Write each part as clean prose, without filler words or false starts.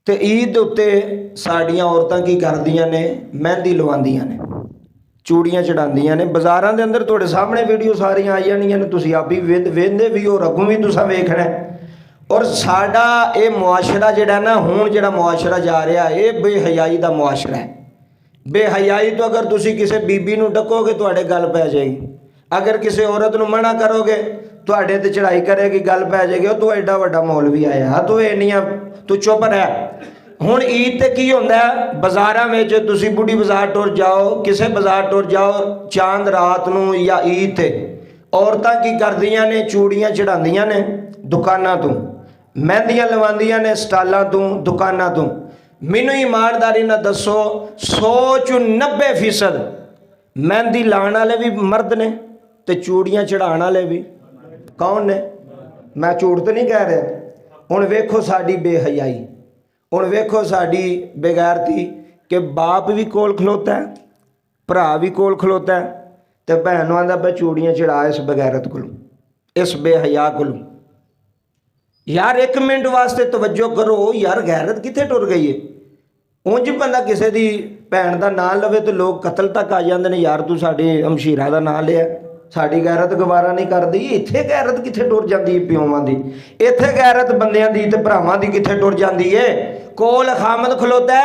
ਤੇ ਈਦ ਉੱਤੇ ਸਾਡੀਆਂ ਔਰਤਾਂ ਕੀ ਕਰਦੀਆਂ ਨੇ? ਮਹਿੰਦੀ ਲਵਾਉਂਦੀਆਂ ਨੇ, ਚੂੜੀਆਂ ਚੜਾਉਂਦੀਆਂ ਨੇ। ਬਾਜ਼ਾਰਾਂ ਦੇ ਅੰਦਰ ਤੁਹਾਡੇ ਸਾਹਮਣੇ ਵੀਡੀਓ ਸਾਰੀਆਂ ਆਈ ਜਾਣੀਆਂ ਨੇ, ਤੁਸੀਂ ਆਪ ਹੀ ਵੇਖਦੇ ਵੀ ਹੋ, ਅੱਗੋਂ ਵੀ ਤੁਸੀਂ ਵੇਖਣਾ। ਔਰ ਸਾਡਾ ਇਹ ਮੁਆਸ਼ਰਾ ਜਿਹੜਾ ਨਾ, ਹੁਣ ਜਿਹੜਾ ਮੁਆਸ਼ਰਾ ਜਾ ਰਿਹਾ, ਇਹ ਬੇਹਯਾਈ ਦਾ ਮੁਆਸ਼ਰਾ ਹੈ। ਬੇਹਯਾਈ ਤੋਂ ਅਗਰ ਤੁਸੀਂ ਕਿਸੇ ਬੀਬੀ ਨੂੰ ਡਕੋਗੇ ਤੁਹਾਡੇ ਗੱਲ ਪੈ ਜਾਏਗੀ। ਅਗਰ ਕਿਸੇ ਔਰਤ ਨੂੰ ਮਨਾ ਕਰੋਗੇ ਤੁਹਾਡੇ ਤੇ ਚੜਾਈ ਕਰੇਗੀ, ਗੱਲ ਪੈ ਜਾਏਗੀ। ਉਹ ਤੂੰ ਐਡਾ ਵੱਡਾ ਮੌਲਵੀ ਆਇਆ, ਤੂੰ ਇੰਨੀਆਂ, ਤੂੰ ਚੁੱਪ ਰਹਿ। ਹੁਣ ਈਦ ਤੇ ਕੀ ਹੁੰਦਾ? ਬਾਜ਼ਾਰਾਂ ਵਿੱਚ ਤੁਸੀਂ ਬੁੱਢੀ ਬਾਜ਼ਾਰ ਟੁਰ ਜਾਓ, ਕਿਸੇ ਬਾਜ਼ਾਰ ਟੁਰ ਜਾਓ, ਚਾਂਦ ਰਾਤ ਨੂੰ ਜਾਂ ਈਦ ਤੇ ਔਰਤਾਂ ਕੀ ਕਰਦੀਆਂ ਨੇ? ਚੂੜੀਆਂ ਚੜਾਉਂਦੀਆਂ ਨੇ ਦੁਕਾਨਾਂ ਤੋਂ, ਮਹਿੰਦੀਆਂ ਲਵਾਉਂਦੀਆਂ ਨੇ ਸਟਾਲਾਂ ਤੋਂ, ਦੁਕਾਨਾਂ ਤੋਂ। ਮੈਨੂੰ ਇਮਾਨਦਾਰੀ ਨਾਲ ਦੱਸੋ, 100 ਚੋਂ 90% ਮਹਿੰਦੀ ਲਾਉਣ ਵਾਲੇ ਵੀ ਮਰਦ ਨੇ ਤੇ ਚੂੜੀਆਂ ਚੜਾਉਣ ਵਾਲੇ ਵੀ ਕੌਣ ਨੇ? ਮੈਂ ਝੂਠ ਤਾਂ ਨਹੀਂ ਕਹਿ ਰਿਹਾ। ਹੁਣ ਵੇਖੋ ਸਾਡੀ ਬੇਹਯਾਈ, ਹੁਣ ਵੇਖੋ ਸਾਡੀ ਬੇਗੈਰਤੀ ਕਿ ਬਾਪ ਵੀ ਕੋਲ ਖਲੋਤਾ ਹੈ, ਭਰਾ ਵੀ ਕੋਲ ਖਲੋਤਾ ਹੈ, ਤੇ ਭੈਣ ਨੂੰ ਆਂਦਾ ਪਈ ਚੂੜੀਆਂ ਚੜਾ ਇਸ ਬਗੈਰਤ ਕੋਲੋਂ, ਇਸ ਬੇਹਯਾ ਕੋਲੋਂ। ਯਾਰ ਇੱਕ ਮਿੰਟ ਵਾਸਤੇ ਤਵੱਜੋ ਕਰੋ ਯਾਰ, ਗੈਰਤ ਕਿੱਥੇ ਟੁਰ ਗਈ ਹੈ? ਉਂਝ ਬੰਦਾ ਕਿਸੇ ਦੀ ਭੈਣ ਦਾ ਨਾਂ ਲਵੇ ਤੇ ਲੋਕ ਕਤਲ ਤੱਕ ਆ ਜਾਂਦੇ ਨੇ। ਯਾਰ ਤੂੰ ਸਾਡੇ ਹਮਸ਼ੀਰਾ ਦਾ ਨਾਂ ਲਿਆ, ਸਾਡੀ ਗੈਰਤ ਗਵਾਰਾ ਨਹੀਂ ਕਰਦੀ। ਇੱਥੇ ਗੈਰਤ ਕਿੱਥੇ ਟੁਰ ਜਾਂਦੀ ਹੈ ਪਿਓਵਾਂ ਦੀ? ਇੱਥੇ ਗੈਰਤ ਬੰਦਿਆਂ ਦੀ ਤੇ ਭਰਾਵਾਂ ਦੀ ਕਿੱਥੇ ਟੁਰ ਜਾਂਦੀ ਏ? ਕੋਲ ਖਾਮਦ ਖਲੋਤਾ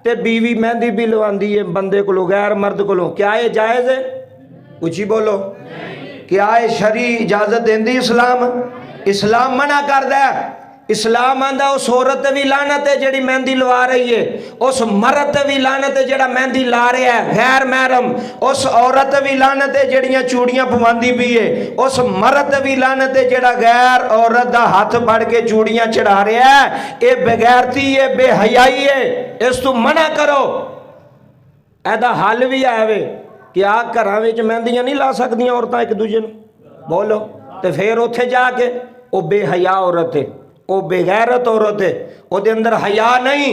ਤੇ ਬੀਵੀ ਮਹਿੰਦੀ ਵੀ ਲਵਾਉਂਦੀ ਹੈ ਬੰਦੇ ਕੋਲੋਂ, ਗੈਰ ਮਰਦ ਕੋਲੋਂ। ਕਿਆ ਇਹ ਜਾਇਜ਼ ਹੈ? ਉੱਚੀ ਬੋਲੋ। ਕਿਆ ਇਹ ਸ਼ਰੀ ਇਜਾਜ਼ਤ ਦਿੰਦੀ ਇਸਲਾਮ? ਇਸਲਾਮ ਮਨਾ ਕਰਦਾ। इस्लाम आंदा उस औरत भी लानत है जिहड़ी मेहंदी लवा रही है, उस मर्द भी लानत है जिहड़ा मेहंदी ला रहा है गैर महरम, उस औरत भी लानत है जिहड़ियां चूड़ियां पवांदी पई है, उस मर्द भी लानत है जिहड़ा गैर औरत दा हाथ फड़ के चूड़ियां चढ़ा रहा है। ये बेगैरती है, बेहयाई है, इस तू मना करो। एदा हल भी आवे कि आ घरां विच मेहंदियां नहीं ला सकदियां औरतां एक दूजे नूं, बोलो। तो फिर उत्थे जाके वो बेहया औरत है, वो बेगैरत औरत है, ਉਹਦੇ अंदर हया नहीं।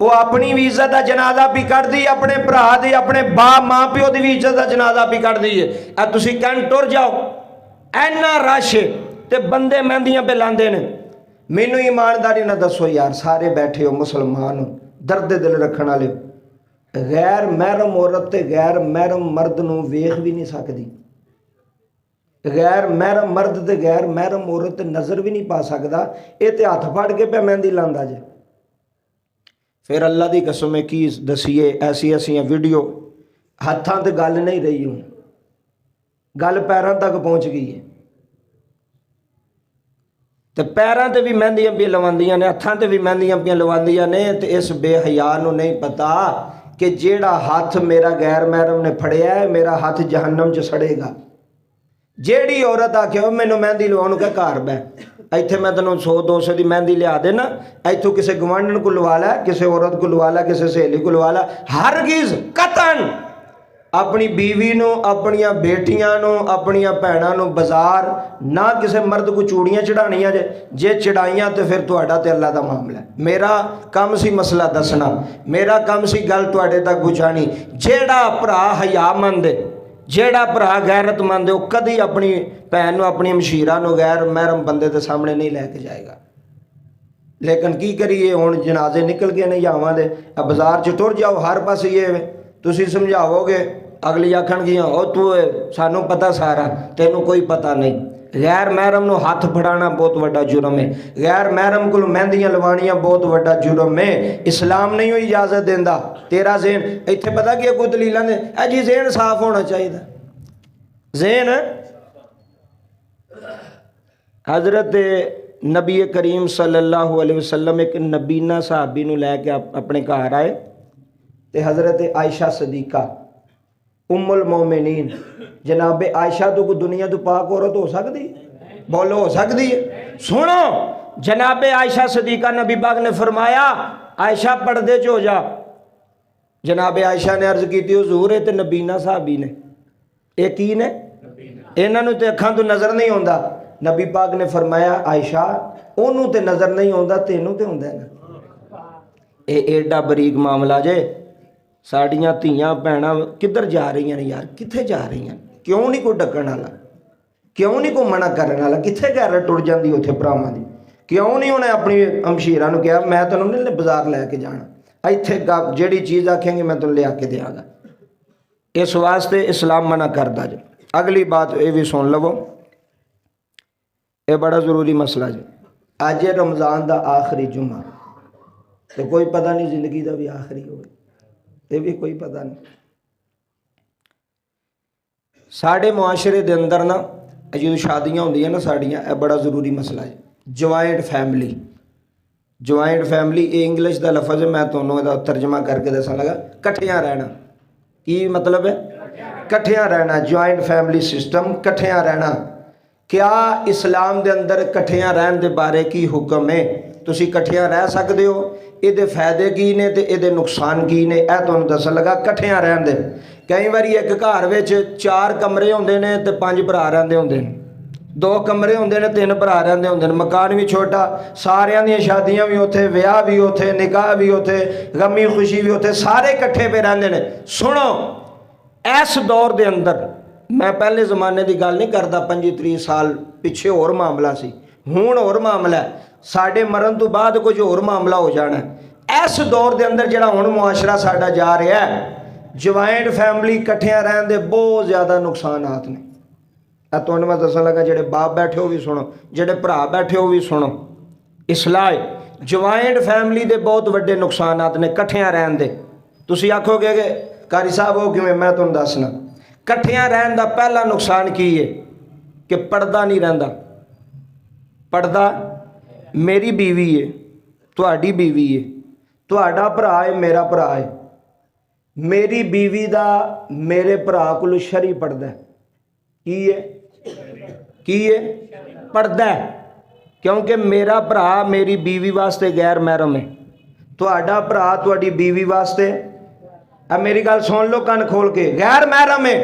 वो अपनी भी इज्जत का जनाजा भी कढ़दी, अपने भरा दी, अपने बाप मां प्यो की भी इज्जत का जनाजा भी कढ़दी है। आ तुसी कहन टुर जाओ, इन्ना रश ते बंदे मेहंदियां पे लांदे ने। मैनू ईमानदारी ना दसो यार, सारे बैठे हो मुसलमान हो, दर्द दिल रखने वाले हो, गैर महरम औरत ते गैर महरम मर्द नूं वेख भी नहीं सकदी। गैर महरम मर्द ते गैर महरम औरत नज़र भी नहीं पा सकता। ये तो हथ फड़ के पे मेहंदी लांदा जे। फिर अल्लाह की कसम की दसीए, ऐसी ऐसी वीडियो हथां ते गल नहीं रही, हूँ गल पैरों तक पहुँच गई है। तो पैरों ते भी मेहंदियां पे लवांदियां ने, हथां ते भी मेहंदियां पे लवांदियां ने। तो इस बेहया नूं नहीं पता कि जेड़ा हथ मेरा गैर महरम ने फड़िया है, मेरा हथ जहन्नम च सड़ेगा। जेड़ी औरत आखे मैनू मेहंदी लवाउण के घर बह, इत्थे मैं तेनों 100-200 की मेहंदी लिया देना, इत्थों किसी गवांढण को लवा ला, किसी औरत को लवा ला, किसी सहेली को लवा ला। हरगिज़ कतन अपनी बीवी नूं, अपनियां बेटियां नूं, अपनियां भैणां नूं बाजार ना किसी मर्द को चूड़ियां चढ़ाणियां जे चढ़ाइयां तो फिर तुहाडा ते अल्लाह दा मामला है। मेरा काम सी मसला दसना, मेरा काम सी गल तुहाडे तक पहुंचानी। जेड़ा भरा हयामंद, जेड़ा भरा गैरतमंद, वो कदी अपनी भैन, अपनी मशीरा गैर महरम बंदे के सामने नहीं लैके जाएगा। लेकिन की करिए, हुण जनाजे निकल गए ने यावां दे, बाजार च टुर जाओ, हर पासे ये तुसीं समझाओगे, अगली आखणगियां ओ तू सानू पता सारा, तेनू कोई पता नहीं। गैर महरम नूं हथ फड़ाना बहुत वड्डा जुर्म है, गैर महरम को मेहंदियां लवाणियां बहुत वड्डा जुर्म है। इस्लाम नहीं हो इजाजत देंदा। तेरा ज़हन इत्थे पता कि कोई दलीलां ने जी ज़हन साफ होना चाहिए। ज़हन हज़रत नबी करीम सल्लल्लाहु अलैहि वसल्लम एक नबीना सहाबी नूं लैके अपने घर आए, ते हज़रत आयशा सदीका उम्मुल मोमिनीन जनाब आयशा तो कोई दुनिया तो पाक औरत हो सकती? बोलो, हो सकती है? सुनो, जनाब आयशा सदीका नबी पाक ने फरमाया आयशा पर्दे च हो जा। जनाब आयशा ने अर्ज की हुजूर ये तो नबीना साहबी ने, ये की ने? इन्हों तो अखां तो नज़र नहीं आता। नबी पाक ने फरमाया आयशा उन्होंने तो नज़र नहीं आता, तेनों तो होंदा ना। ये एडा बरीक मामला जे। साड़ियाँ धीयां भैणां किधर जा रही हैं यार, कित्थे जा रही हैं? क्यों नहीं कोई डकण वाला, क्यों नहीं कोई मना करने वाला? कित्थे गैरत टुर जाती उत्थे भरावां दी? क्यों नहीं उन्हें अपनी हमशीरा नूं कहा मैं तेनों नहीं बाजार लैके जाना, इत्थे जिहड़ी चीज़ आखेंगे मैं तेनों लिया के देंगा। इस वास्ते इस्लाम मना करदा जी। अगली बात ये भी सुन लवो, ये बड़ा ज़रूरी मसला जी। अज रमज़ान का आखिरी जुम्मा, तो कोई पता नहीं जिंदगी का भी आखिरी हो, ये भी कोई पता नहीं। साढ़े मुआशरे के अंदर ना जो शादियाँ होंदियां ना साड़ियाँ, यह बड़ा ज़रूरी मसला है। ज्वाइंट फैमिली, ज्वाइंट फैमिली ये इंग्लिश का लफज है, मैं तुम्हें इसका तर्जमा करके दसन लगा। कट्ठियां रहना की मतलब है? कट्ठियां रहना, ज्वाइंट फैमिली सिस्टम, कट्ठियां रहना। क्या इस्लाम के अंदर कट्ठियां रहन के बारे की हुक्म है? तुसी कट्ठियां रह सकते हो, ये फायदे की ने ते ये नुकसान की ने, यह तुहानूं दसन लगा। कट्ठियां रहन दे कई बार एक घर में 4 कमरे होंदे ने ते 5 भरा रहिंदे होंदे ने, 2 कमरे होंदे ने 3 भरा रहिंदे होंदे ने, मकान भी छोटा, सारियां दी शादियां भी उत्थे, विआह भी उत्थे, निकाह भी उत्थे, गमी खुशी भी उत्थे, सारे इकट्ठे पे रहिंदे ने। सुनो, इस दौर के अंदर, मैं पहले जमाने की गल नहीं करता, 25-30 साल पिछे होर मामला सी, हुण होर मामला है, साडे मरण तो बाद कुछ होर मामला हो जाना है। इस दौर के अंदर जिहड़ा हुण मुआशरा साडा जा रहा है, ज्वाइंट फैमिली इकट्ठियां रहन दे बहुत ज़्यादा नुकसानात ने। तुहानूं मैं दसन लगा, जेडे बाप बैठे हो भी सुनो, जेडे भरा बैठे हो भी सुनो। इसलाह ज्वाइंट फैमिली के बहुत वड्डे नुकसानात ने कट्ठियां रहन दे। तुसीं आखोगे कि कारी साहब हो किवें, मैं तुहानूं दसना। कट्ठियां रहन दा पहला नुकसान की है कि पर्दा नहीं रहिंदा। पर्दा मेरी बीवी है, तुहाडी बीवी है, तुहाडा भरा है, मेरा भरा है, मेरी बीवी का मेरे भरा कोल शरी पर्दा की है पर्दा है, क्योंकि मेरा भरा मेरी बीवी वास्ते गैर महरम है, तुहाडा भरा तुहाडी बीवी वास्ते, अब मेरी गल सुन लो कन खोल के, गैर महरम है।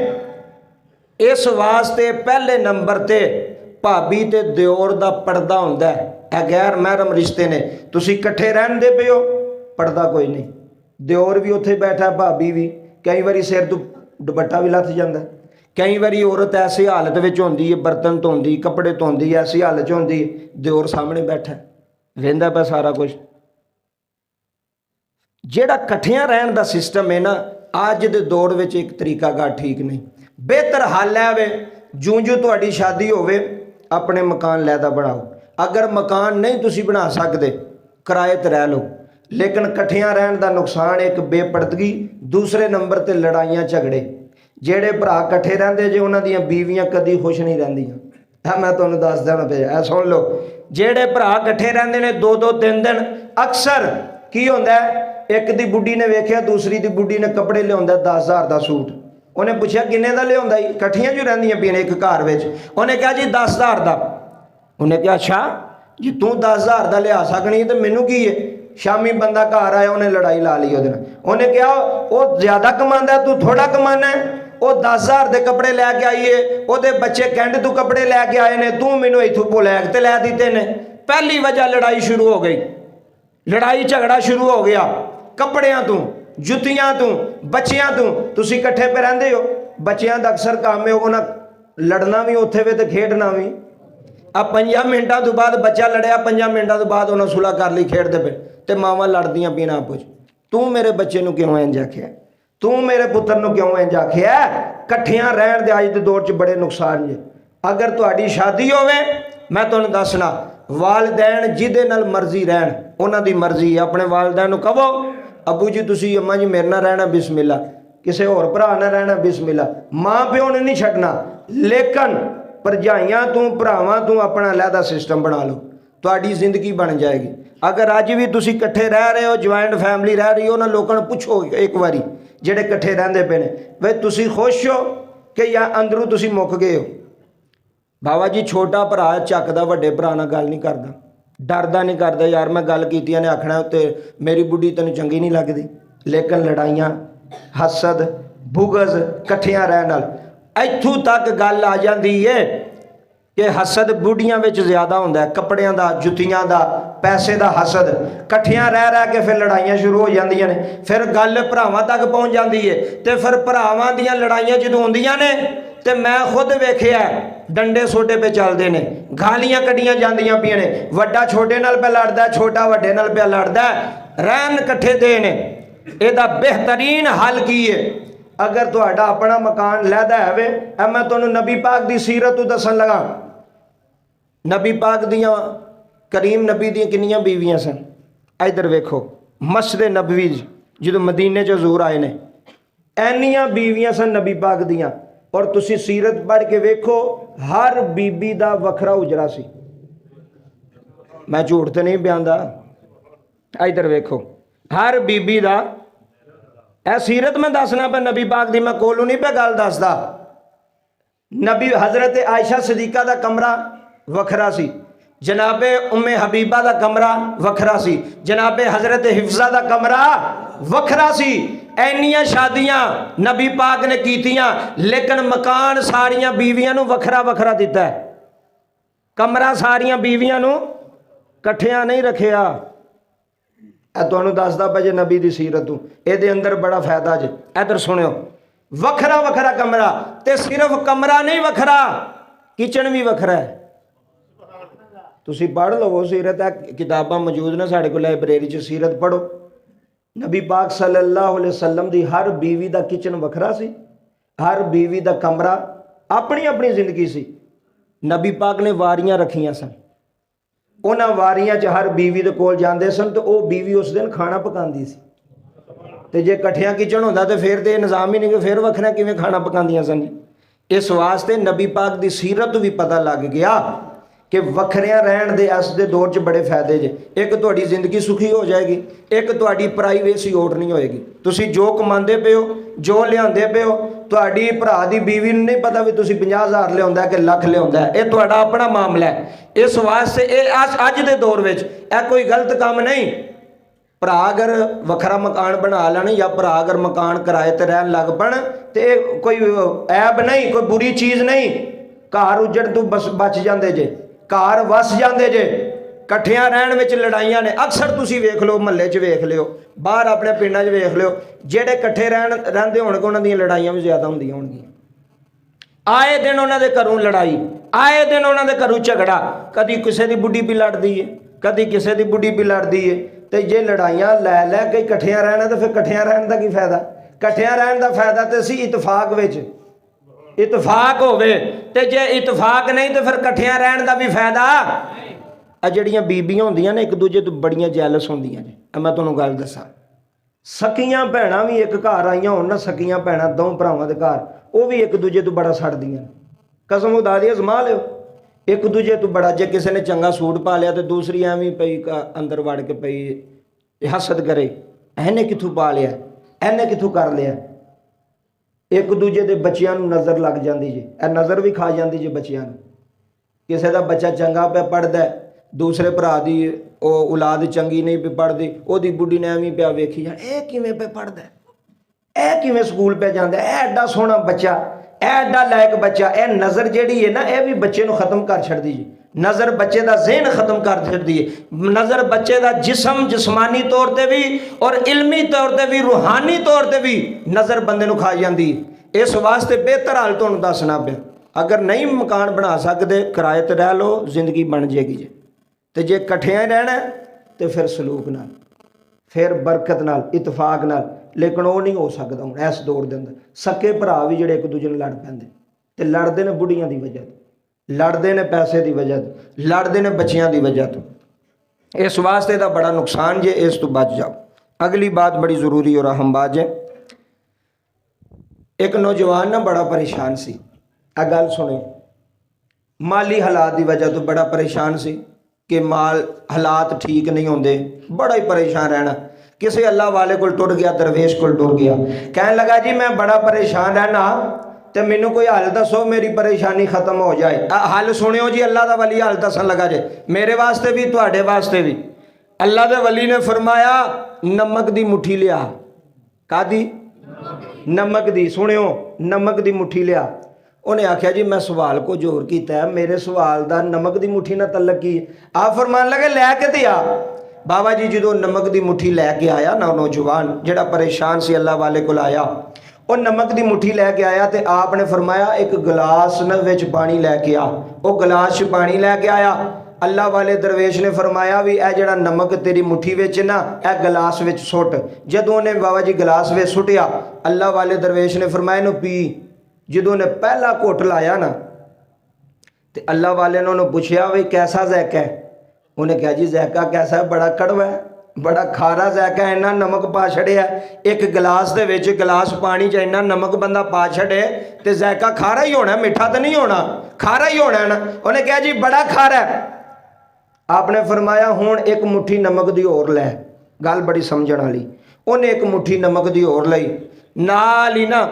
इस वास्ते पहले नंबर ते भाभी ते दिओर दा पर्दा हुंदा है, यह गैर महरम रिश्ते ने। तुसीं इकट्ठे रहंदे पे हो, पर्दा कोई नहीं, दिओर भी उत्थे बैठा, भाभी भी, कई बारी सिर तो दुपट्टा भी लथ जाता, कई बारी औरत ऐसी हालत में होंदी है, बर्तन धोंदी, कपड़े धोंदी, ऐसी हालत होंदी, दिओर सामने बैठा वेंदा पे सारा कुछ। जेड़ा कट्ठियां रहन दा सिस्टम है ना, अज दे दौर में एक तरीकाकार ठीक नहीं। बेहतर हल है वे जूं जूं तुहाडी शादी होवे अपने मकान लैदा बनाओ। अगर मकान नहीं तुसी बना सकते, किराए ते रह लो, लेकिन कट्ठियां रहन दा नुकसान एक बेपर्दगी, दूसरे नंबर ते लड़ाइयां झगड़े। जेड़े भरा कट्ठे रहंदे जे उन्हां दियां बीवियां कदी खुश नहीं रहिंदियां। मैं तुहानूं दस देना पे, सुन लो, जेड़े भरा कट्ठे रहंदे ने 2-2 3 दिन, अक्सर की होंदा है, एक दी बुढ़ी ने वेख्या दूसरी दी बुढ़ी ने कपड़े लियाउंदा 10,000 का सूट, उन्हें पूछा किन्ने का लियाउंदा जी, कट्ठियां जो रहिंदियां पियां एक घर विच, उन्हें कहा जी 10,000 का। उन्हें कहा अच्छा जी तू 10,000 का लिया सकनी तो मैनू की है। शामी बंदा घर आया, उन्हें लड़ाई ला ली उहदे नाल, उन्हें कहा वो ज़्यादा कमांदा तू थोड़ा कमाना है, वो 10,000 के कपड़े लैके आई है, वो बच्चे कैंड तू कपड़े लैके आए ने, तू मैनू इथों बोलैक ते लै दिते ने। पहली वजह लड़ाई शुरू हो गई, लड़ाई झगड़ा शुरू हो गया, कपड़ियां तू, जुत्तियां तू, बच्चियां तू। तुसीं इकट्ठे पे रहिंदे हो, बच्चियां दा अक्सर काम है उन्हां लड़ना भी उत्थे वे ते खेडना भी। अब 5 मिनटां तो बाद बच्चा लड़िया, 5 मिनटां तो बाद उन्हें सुलह कर ली, खेडते पे, ते मावां लड़दियां पियां आपस। तू मेरे बच्चे नूं क्यों इंज आखिया, तू मेरे पुत्र नूं क्यों इंज आखिया। कट्ठियां रहन दे अज दे दौर च बड़े नुकसान जे। अगर तुहाडी शादी होवे, मैं तुहानूं दसना, वालदैन जिहदे नाल मर्जी रहन, उन्हां दी मर्जी है। अपने वालदैन नूं कहो अबू जी तुसी अम्मा जी मेरे नाल रहना बिस्मिल्ला, किसी होर भरा नाल रहना बिस्मिल्ला, माँ प्यो ने नहीं छड्डना। लेकिन भरजाइयां तू भरावां तू अपना अलहदा सिस्टम बना लो, तुहाडी जिंदगी बन जाएगी। अगर अज भी तुसी इकट्ठे रह रहे हो, ज्वाइंट फैमिली रह रही हो, उन्होंने लोगों को पूछो एक बारी जेडे इकट्ठे रहंदे पे ने, वे तुसी खुश हो कि या अंदरों तुसी मुक गए हो। बाबा जी छोटा भरा झकदा वड्डे भरा नाल गल नहीं करदा, डरदा नहीं करदा, यार मैं गल कीती ने आखना उत्ते मेरी बुढ़ी तैनूं चंगी नहीं लगदी। लेकिन लड़ाइयां, हसद, बुगज कट्ठियां रहन नाल इत्थों तक गल आ जाती है कि हसद बुढ़ियां विच ज़्यादा होंदा है, कपड़ियां दा, जुत्तियां दा, पैसे दा हसद। कट्ठियां रह के फिर लड़ाइयां शुरू हो जांदियां ने, फिर गल भरावां तक पहुँच जाती है। तो फिर भरावां दियां लड़ाइयां जदों होंदियां ने, ते मैं खुद वेखिया ਡੰਡੇ ਸੋਟੇ पे ਚੱਲਦੇ ਨੇ, ਗਾਲੀਆਂ ਕੱਢੀਆਂ ਜਾਂਦੀਆਂ ਪਈਆਂ ਨੇ, ਵੱਡਾ ਛੋਟੇ ਨਾਲ ਪਿਆ ਲੜਦਾ, ਛੋਟਾ ਵੱਡੇ ਨਾਲ ਪਿਆ ਲੜਦਾ, ਰਹਿਣ ਇਕੱਠੇ ਦੇ ਨੇ। ਇਹਦਾ ਬਿਹਤਰੀਨ ਹੱਲ ਕੀ ਹੈ? अगर तुहाडा अपना मकान लैदा है, मैं तुहानू नबी पाक दी सीरत दसन लगा। नबी पाक दियां, करीम नबी दियां किन्नियां बीवियां सन? इधर वेखो, मस्जिद नबवी जो मदीने च हजूर आए ने, ऐनियां बीवियां सन नबी पाक दियां। और तुसी सीरत पढ़ के वेखो, हर बीबी दा वखरा उजरा सी। मैं झूठ तो नहीं बयानदा, इधर वेखो, हर बीबी दा ए सीरत मैं दसना पे नबी पाक दी, मैं कोलों नहीं पे गल दसदा। नबी हजरत आयशा सदीका दा कमरा वखरा सी, जनाबे उम्मे हबीबा दा कमरा वखरा सी, जनाबे हजरत हिफ्जा दा कमरा वखरा सी। ऐनियां शादियां नबी पाक ने कीतियां, लेकिन मकान सारियां बीवियां नू वखरा वखरा दिता है, कमरा सारियां बीवियां नू कट्ठियां नहीं रखिया। तुहानू दसदा पे जे नबी दी सीरत ये अंदर बड़ा फायदा जे। इधर सुनियो, वखरा वखरा कमरा, ते सिर्फ कमरा नहीं वखरा, किचन भी वखरा है। तुसी पढ़ लो सीरत, किताबां मौजूद ने साढ़े को लाइब्रेरी च, सीरत पढ़ो। नबी पाक सल्लल्लाहु अलैहि वसल्लम दी हर बीवी दा किचन वखरा सी, हर बीवी दा कमरा अपनी अपनी जिंदगी सी। नबी पाक ने वारियां रखियां सन, उन्होंने वारियां च हर बीवी दे कोल जांदे सन, तो वह बीवी उस दिन खाना पकांदी सी। ते जे कट्ठिया किचन होंदा तो फिर तो निज़ाम ही नहीं, कि फिर वखरा किवें खाना पकांदियां सन। इस वास्ते नबी पाक दी सीरत भी पता लग गया कि वखरिया रहन दे अस दे दौर च बड़े फायदे जे। एक तुहाडी जिंदगी सुखी हो जाएगी, एक तुहाडी प्राइवेसी ओट नहीं होएगी। तुसी जो कमांदे पे हो, जो लियाते पे हो, तुहाडी भरा दी बीवी नूं नहीं पता भी तुसी 50,000 लियाउंदा कि लख लियाउंदा, ये तुहाडा अपना मामला है। इस वास्ते ये अज दे दौर विच यह कोई गलत काम नहीं। भरा अगर वखरा मकान बना लैन, या भरा अगर मकान किराए ते रहन लग पन, तो कोई ऐब नहीं, कोई बुरी चीज़ नहीं। घर उजड़ तो बच जाते जे, घर वस जाते जे। कट्ठियां रहन विच लड़ाइयां ने, अक्सर तुसी वेख लो, महल्ले च वेख लियो, बाहर अपने पिंडां च वेख लियो, जेड़े कट्ठे रहंदे होणगे उन्हां दीयां लड़ाइयां भी ज़्यादा होंदियां होणगीयां। आए दिन उन्हां दे घरों लड़ाई, आए दिन उन्हां दे घरों झगड़ा, कदी किसी दी बुढ़ी भी लड़दी है, कदी किसी दी बुढ़ी भी लड़दी है। तो जे लड़ाइयां लै के कट्ठियां रहना, तो फिर कट्ठियां रहन दा की फायदा? कट्ठियां रहन दा फायदा तो सी इतफाक विच, इतफाक होवे। ते जे इतफाक नहीं तो फिर कट्ठियां रहन दा भी फायदा। आ जिहड़ियां बीबियां होंदियां ने, एक दूजे तो बड़ियां जैलस होंदियां ने। मैं तुहानूं गल दसां, सकियां भैणां भी एक घर आईयां होण ना, सकियां भैणां दो भरावां दे घर, वो भी एक दूजे तो बड़ा सड़दियां। कसम खुदा दी अजमा लियो, एक दूजे तो बड़ा। जे किसी ने चंगा सूट पा लिया तो दूसरी एवं पई अंदर वड़ के पई हसद करे, इहने कित्थों पा लिया, इहने कित्थों कर लिया। एक दूजे के बच्चों को नज़र लग जाती जे, नज़र भी खा जाती जे बच्चों को। किसी का बच्चा चंगा पे पढ़ता है, दूसरे भरा की औलाद चंगी नहीं पे पढ़ती, ओदी बुढ़ी ने एवं पिया वेखी जाए, ये किवें पे पढ़ता है, यह किवें स्कूल पे जाता है, यह एडा सोहना बच्चा, यह एडा लायक बच्चा। यह नज़र जिहड़ी है ना, यह भी बच्चे को खत्म कर छड्डी जी। नज़र बच्चे का ज़हन खत्म कर छड्डी है। नज़र बच्चे का जिस्म जिस्मानी तौर पर भी और इल्मी तौर पर भी, रूहानी तौर पर भी नज़र बंदे को खा जाती है। इस वास्ते बेहतर हाल तुहानूं दसना पिया, अगर नहीं मकान बना सकते, किराए ते रह लो, जिंदगी बन जाएगी जे। तो जे कट्ठियां रहना तो फिर सलूक नाल, फिर बरकत नाल, इतफाक नाल। लेकिन वो नहीं हो सकता हुण इस दौर के अंदर। सके भरा भी जिहड़े एक दूजे नाल लड़ पैंदे, ते लड़दे ने बुढ़ियां दी वजह तो, लड़दे ने पैसे की वजह तो, लड़दे ने बच्चियां की वजह तो। इस वास्ते दा बड़ा नुकसान जे, इस तो बच जाओ। अगली बात बड़ी ज़रूरी और अहम बात जे। एक नौजवान ना बड़ा परेशान सी, आ गल सुने, माली हालात की वजह तो बड़ा परेशान सी कि माल हालात ठीक नहीं होंदे, बड़ा ही परेशान रहना। किसी अल्लाह वाले को टुर गया, दरवेश को टुर गया, कहने लगा जी मैं बड़ा परेशान रहना, तो मैनू कोई हल दसो, मेरी परेशानी खत्म हो जाए। हल सुनियो जी, अल्लाह का वली हल दसन लगा जे, मेरे वास्ते भी तुहाडे वास्ते भी। अल्लाह के वली ने फरमाया, नमक दी मुट्ठी लिया। कादी? नमक दी। सुनियो, नमक दी मुट्ठी लिया। उन्हें आख्या जी मैं सवाल को जोर किया, मेरे सवाल का नमक की मुट्ठी ना तलक की। आप फरमान लगे लैके ते आ। बाबा जी जो नमक की मुट्ठी लैके आया ना, नौजवान जिहड़ा परेशान सी, अल्लाह वाले को आया, ਉਹ ਨਮਕ ਦੀ ਮੁੱਠੀ ਲੈ ਕੇ ਆਇਆ ਤੇ ਆਪ ਨੇ ਫਰਮਾਇਆ ਇੱਕ ਗਲਾਸ ਵਿੱਚ ਪਾਣੀ ਲੈ ਕੇ ਆ। ਉਹ ਗਲਾਸ 'ਚ ਪਾਣੀ ਲੈ ਕੇ ਆਇਆ। ਅੱਲਾ ਵਾਲੇ ਦਰਵੇਸ਼ ਨੇ ਫਰਮਾਇਆ ਵੀ ਇਹ ਜਿਹੜਾ ਨਮਕ ਤੇਰੀ ਮੁੱਠੀ ਵਿੱਚ ਨਾ ਇਹ ਗਲਾਸ ਵਿੱਚ ਸੁੱਟ। ਜਦੋਂ ਉਹਨੇ ਬਾਬਾ ਜੀ ਗਲਾਸ ਵਿੱਚ ਸੁੱਟਿਆ, ਅੱਲਾ ਵਾਲੇ ਦਰਵੇਸ਼ ਨੇ ਫਰਮਾਇਆ ਇਹਨੂੰ ਪੀ। ਜਦੋਂ ਉਹਨੇ ਪਹਿਲਾ ਘੁੱਟ ਲਾਇਆ ਨਾ ਤੇ ਅੱਲਾ ਵਾਲੇ ਨੇ ਉਹਨੂੰ ਪੁੱਛਿਆ ਵੀ ਕੈਸਾ ਜ਼ਾਇਕਾ ਹੈ। ਉਹਨੇ ਕਿਹਾ ਜੀ ਜ਼ਾਇਕਾ ਕੈਸਾ ਹੈ, ਬੜਾ ਕੜਵਾ ਹੈ, बड़ा खारा ज़ायका है, इन्ना नमक पा छड़िया एक गिलास दे विच गिलास पानी च इन्ना नमक बंदा पा छड़े तो ज़ायका खारा ही होना, मिठा तो नहीं होना, खारा ही होना ना। उन्हें कहा जी बड़ा खारा है। आपने फरमाया हुण एक मुट्ठी नमक दी होर लै। गल बड़ी समझण वाली। उन्हें एक मुट्ठी नमक दी होर लई, नाल ही ना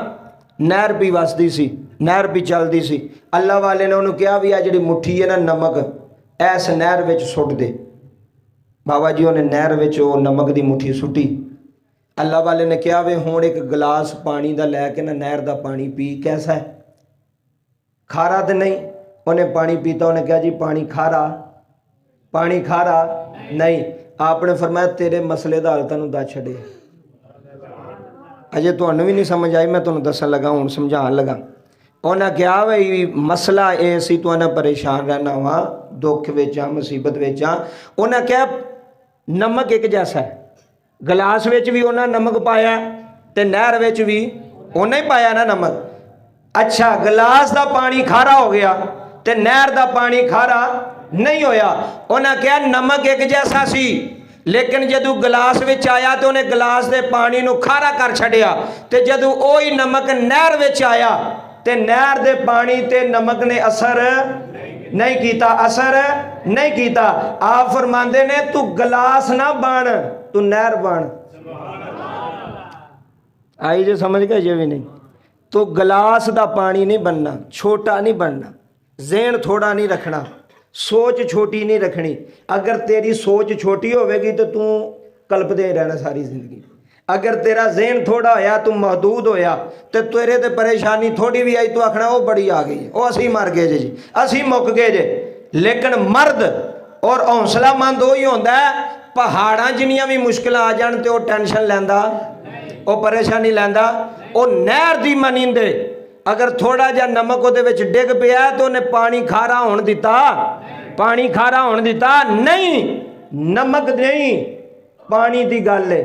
नहर भी वसदी सी, नहर भी चलदी सी। अल्लाह वाले ने उन्होंने कहा भी आ जिहड़ी मुट्ठी है ना नमक इस नहर विच सुट दे। बाबा जी उन्हें नहर विच वो नमक की मुट्ठी सुटी। अल्लाह वाले ने कहा वे हुण एक गिलास पानी का लैके ना नहर का पानी पी, कैसा है, खारा तो नहीं। उन्हें पानी पीता, उन्हें कहा जी पानी खारा, पानी खारा नहीं। आपने फरमाया तेरे मसले का हल तैनूं दस छड़े। अजे तुहानूं भी नहीं समझ आई, मैं तुहानूं दसन लगा, हुण समझाण लगा। उन्हें कहा भाई मसला ये सी तू ना परेशान रहना वा, दुख विच आ, मुसीबत विच आ। उन्हें कहा नमक एक जैसा है, गिलास विच भी उन्हें नमक पाया ते नहर विच भी उन्हें ही पाया ना नमक। अच्छा गिलास का पानी खारा हो गया ते नहर का पानी खारा नहीं होया। उन्हें कहा नमक एक जैसा सी, लेकिन जदों गिलास विच आया तो उन्हें गिलास के पानी नूं खारा कर छड़िया ते जदों ओही नमक नहर विच आया ते नहर दे पानी ते नमक ने असर नहीं कीता, असर नहीं कीता। आप फरमांदे ने तू गिलास ना बन, तू नहर बन। आई जो समझ गए जे भी नहीं। तो गिलास का पानी नहीं बनना, छोटा नहीं बनना, ज़हन थोड़ा नहीं रखना, सोच छोटी नहीं रखनी। अगर तेरी सोच छोटी होवेगी तो तू कल्पदे रहना सारी जिंदगी। अगर तेरा ज़हन थोड़ा होया, तू महदूद होया तो तेरे ते परेशानी थोड़ी भी आई तो आखना वो बड़ी आ गई है, वो असी मर गए जे जी, असी मुक गए जे। लेकिन मर्द और हौसलामंद वही होंदा है, पहाड़ां जिन्नियां भी मुश्किल आ जान तो टेंशन लैंदा, वो परेशानी लैंदा, वो नहर दी मनींदे। अगर थोड़ा जा नमक उहदे विच डिग पिया तो उन्हें पानी खारा होण दिता, पानी खारा होण दिता नहीं, नमक नहीं पानी दी गल है।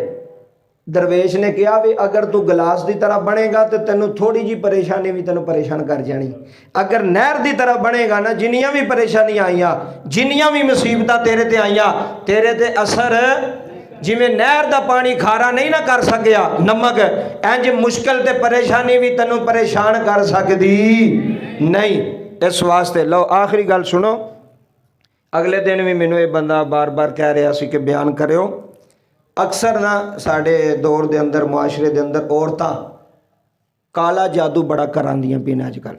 दरवेश ने कहा भी अगर तू गिलास की तरह बनेगा तो तेनों थोड़ी जी परेशानी भी तेनों परेशान कर जानी। अगर नहर की तरह बनेगा ना, जिन्नियां भी परेशानियां आईयां, जिन्नियां भी मुसीबतां तेरे ते आईयां, तेरे ते असर जिवें नहर का पानी खारा नहीं ना कर सकिया नमक, इंज मुश्किल ते परेशानी भी तेनों परेशान कर सकती नहीं। इस वास्ते लो आखिरी गल सुनो। अगले दिन भी मैनूं ये बंदा बार बार कह रहा सी कि बयान करियो। अक्सर ना साढ़े दौर के अंदर, मुआशरे के अंदर औरतां काला जादू बड़ा करांदियां पीन अजकल।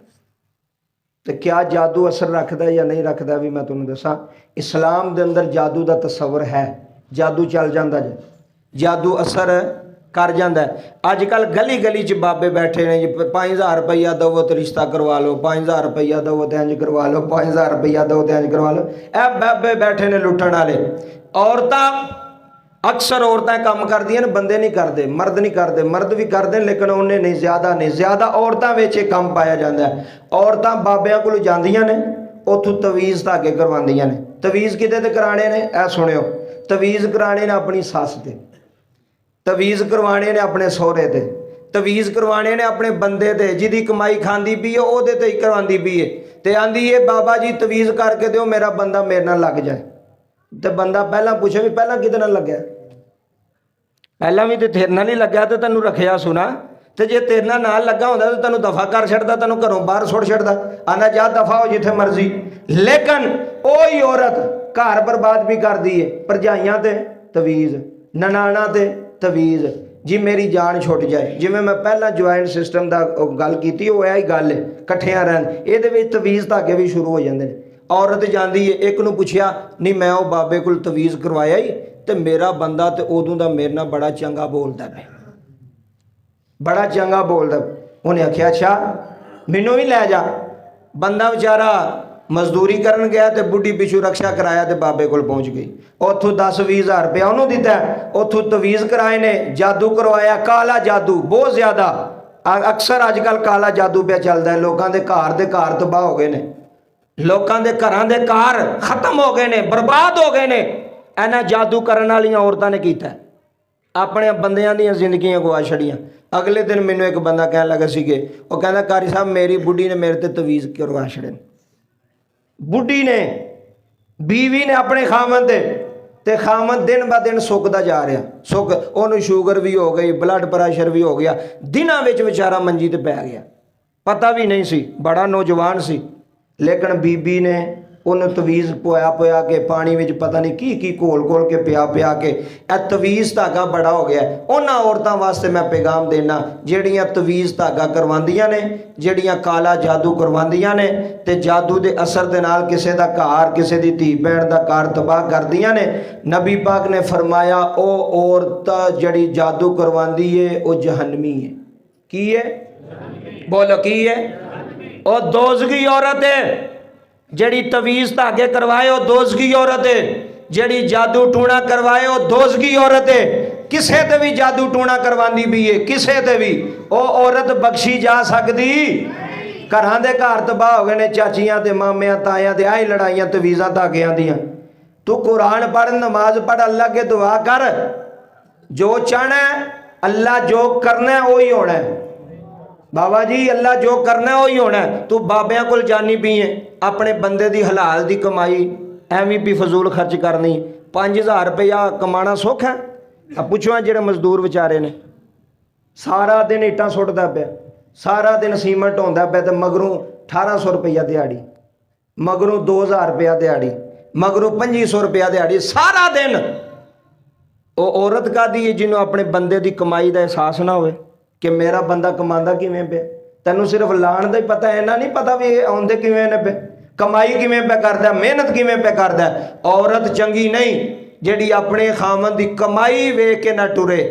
तो क्या जादू असर रखता या नहीं रखता भी मैं तुहानूं दसां। इस्लाम के अंदर जादू का तस्वर है, जादू चल जाता है, जादू असर कर जाता है। अजकल गली गली च बाबे बैठे ने जी, 5000 रुपया दवो तो रिश्ता करवा लो, 5000 रुपया दवो तो इंज करवा लो, 5000 रुपया दवो तो इंज करवा लो। ए बाबे बैठे ने लुटण वाले। औरतां अक्सर औरतें काम करदियां ने, बंदे नहीं करते, मर्द नहीं करते, मर्द भी करते लेकिन उन्हें नहीं, ज़्यादा नहीं, ज़्यादा औरतां विच ये काम पाया जाता है। औरतां बाबियां कोल जांदियां ने, उत्थों तवीज़ धागे करवांदियां ने। तवीज़ किते ते कराने ने, ऐ सुनियो, तवीज़ कराने ने अपनी सस ते, तवीज़ करवाने ने अपने सहुरे ते, तवीज़ करवाने ने अपने बंदे ते जिहदी कमाई खांदी पई है ओहदे ते ही करवांदी पई है। ते आंदी है बाबा जी तवीज़ करके दिओ, मेरा बंदा मेरे नाल लग जाए। तो बंदा पहला पूछे भी पहला किहदे नाल लग्या, पहला भी तो तेरे नाल ही लग्या तो तैनूं रखिया सुना, तो जे तेरे नाल लगा होंदा तो तैनूं दफा कर छड्डदा, तैनूं घरों बाहर सुट छड्डदा, आंदा जा दफा हो जिथे मर्जी। लेकिन ओही औरत घर बर्बाद भी करदी है, भरजाइयां ते तवीज़, ननाणा ते तवीज़ जी मेरी जान छुट जाए। जिवें मैं पहला ज्वाइंट सिस्टम का गल की, वो यही गल है, कट्ठियां रहन, ये तवीज़ धागे भी शुरू हो जाते हैं। औरत जाती है, एक नूं पुछया नहीं मैं वो बाबे कोल तवीज़ करवाया ही तो मेरा बंदा तो उदों का मेरे नाल बड़ा चंगा बोलता है, बड़ा चंगा बोलता। उन्हें आख्या अच्छा मैनू भी लै जा। बंदा बेचारा मजदूरी करन गया तो बुढ़ी पिछू रक्षा कराया तो बाबे कोल पहुँच गई। उतों 10-20 हज़ार रुपया उन्होंने दिता, उतों तवीज़ कराए ने, जादू करवाया, काला जादू बहुत ज़्यादा। ਅਕਸਰ ਅੱਜ ਕੱਲ੍ਹ ਕਾਲਾ ਜਾਦੂ ਪਿਆ ਚੱਲਦਾ ਹੈ। ਲੋਕਾਂ ਦੇ ਘਰ ਤਬਾਹ ਹੋ ਗਏ ਨੇ, ਲੋਕਾਂ ਦੇ ਘਰਾਂ ਦੇ ਘਰ ਖਤਮ ਹੋ ਗਏ ਨੇ, ਬਰਬਾਦ ਹੋ ਗਏ ਨੇ। ਇਹਨਾਂ ਜਾਦੂ ਕਰਨ ਵਾਲੀਆਂ ਔਰਤਾਂ ਨੇ ਕੀਤਾ, ਆਪਣੇ ਬੰਦਿਆਂ ਦੀਆਂ ਜ਼ਿੰਦਗੀਆਂ ਗਵਾ ਛੜੀਆਂ। ਅਗਲੇ ਦਿਨ ਮੈਨੂੰ ਇੱਕ ਬੰਦਾ ਕਹਿਣ ਲੱਗਾ ਸੀਗੇ, ਉਹ ਕਹਿੰਦਾ ਕਾਰੀ ਸਾਹਿਬ ਮੇਰੀ ਬੁੱਢੀ ਨੇ ਮੇਰੇ ਤੇ ਤਵੀਜ਼ ਕਰਵਾ ਛੜੇ। ਬੁੱਢੀ ਨੇ, ਬੀਵੀ ਨੇ ਆਪਣੇ ਖਾਮਨ ਤੇ ਖਾਮਨ ਦਿਨ ਬ ਦਿਨ ਸੁੱਕਦਾ ਜਾ ਰਿਹਾ, ਉਹਨੂੰ ਸ਼ੂਗਰ ਵੀ ਹੋ ਗਈ, ਬਲੱਡ ਪ੍ਰੈਸ਼ਰ ਵੀ ਹੋ ਗਿਆ। ਦਿਨਾਂ ਵਿੱਚ ਵਿਚਾਰਾ ਮੰਜੀ ਤੇ ਪੈ ਗਿਆ, ਪਤਾ ਵੀ ਨਹੀਂ ਸੀ, ਬੜਾ ਨੌਜਵਾਨ ਸੀ। ਲੇਕਿਨ ਬੀਬੀ ਨੇ ਉਹਨੂੰ ਤਵੀਜ਼ ਪੁਆ ਕੇ ਪਾਣੀ ਵਿੱਚ ਪਤਾ ਨਹੀਂ ਕੀ ਘੋਲ ਕੇ ਪਿਆ ਕੇ ਇਹ ਤਵੀਜ਼ ਧਾਗਾ ਬੜਾ ਹੋ ਗਿਆ। ਉਹਨਾਂ ਔਰਤਾਂ ਵਾਸਤੇ ਮੈਂ ਪੈਗਾਮ ਦੇਣਾ ਜਿਹੜੀਆਂ ਤਵੀਜ਼ ਧਾਗਾ ਕਰਵਾਉਂਦੀਆਂ ਨੇ, ਜਿਹੜੀਆਂ ਕਾਲਾ ਜਾਦੂ ਕਰਵਾਉਂਦੀਆਂ ਨੇ ਤੇ ਜਾਦੂ ਦੇ ਅਸਰ ਦੇ ਨਾਲ ਕਿਸੇ ਦਾ ਘਰ, ਕਿਸੇ ਦੀ ਧੀ ਭੈਣ ਦਾ ਘਰ ਤਬਾਹ ਕਰਦੀਆਂ ਨੇ। ਨਬੀ ਪਾਕ ਨੇ ਫਰਮਾਇਆ ਉਹ ਔਰਤ ਜਿਹੜੀ ਜਾਦੂ ਕਰਵਾਉਂਦੀ ਏ ਉਹ ਜਹੰਨਮੀ ਹੈ। ਕੀ ਹੈ? ਬੋਲੋ ਕੀ ਹੈ? ਉਹ ਦੋਜ਼ਗੀ ਔਰਤ ਹੈ। ਜਿਹੜੀ ਤਵੀਜ਼ ਧਾਗੇ ਕਰਵਾਏ ਉਹ ਦੋਜ਼ਗੀ ਔਰਤ ਹੈ। ਜਿਹੜੀ ਜਾਦੂ ਟੂਣਾ ਕਰਵਾਏ ਉਹ ਦੋਜ਼ਗੀ ਔਰਤ ਹੈ। ਕਿਸੇ ਤੇ ਵੀ ਜਾਦੂ ਟੂਣਾ ਕਰਵਾਉਂਦੀ ਵੀ ਹੈ, ਕਿਸੇ ਤੇ ਵੀ ਉਹ ਔਰਤ ਬਖਸ਼ੀ ਜਾ ਸਕਦੀ? ਘਰਾਂ ਦੇ ਘਰ ਤਬਾਹ ਹੋ ਗਏ ਨੇ, ਚਾਚੀਆਂ ਤੇ ਮਾਮਿਆਂ ਤਾਇਆਂ ਤੇ ਆਹੀ ਲੜਾਈਆਂ ਤਵੀਜ਼ਾਂ ਧਾਗਿਆਂ ਦੀਆਂ। ਤੂੰ ਕੁਰਾਨ ਪੜ੍ਹ, ਨਮਾਜ਼ ਪੜ੍ਹ, ਅੱਲਾ के दुआ कर। जो चाहना है अल्लाह जो करना है वही होना है। बाबा जी अल्लाह जो करना है वही होना है। तू बाबियां कोल जानी पी है, अपने बंदे दी हलाल दी कमाई एवं भी फजूल खर्च करनी। 5000 रुपया कमाना सुख है? अब पुछो जेड़े मजदूर बेचारे ने सारा दिन इट्टां सुट्टदा पिया, सारा दिन सीमेंट होंदा पिया ते मगरों 1800 रुपया दिहाड़ी, मगरों 2000 रुपया दिहाड़ी, मगरों 2500 रुपया दिहाड़ी, सारा दिन। वो औरत कादी है जिन्हों अपने बंदे की कमाई का एहसास ना होए कि मेरा बंदा कमांदा किवें पे। तैनूं सिर्फ लाण दा ही पता, इन्ना नहीं पता भी आउंदे किवें ने पे, कमाई किवें पे करदा, मेहनत किवें पे करदा। औरत चंगी नहीं जिहड़ी अपने खामन की कमाई वेख के ना टुरे,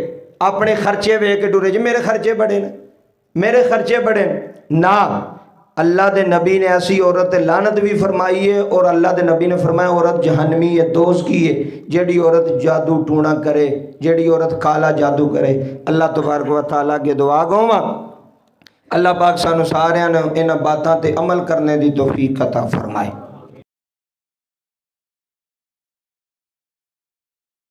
अपने खर्चे वेख के टुरे जी मेरे खर्चे बड़े ने, मेरे खर्चे बड़े ना। अल्लाह के नबी ने ऐसी औरत लानत भी फरमाई है और अल्लाह के नबी ने फरमाया औरत जहन्नमी है, दोज़गी है। जेड़ी औरत जादू टूणा करे, जेड़ी औरत काला जादू करे। अल्लाह तबारक व तआला के दुआ गोवा अल्लाह पाक सानू सारियां नूं इन्हां बातां ते अमल करने की तौफीक अता फरमाए।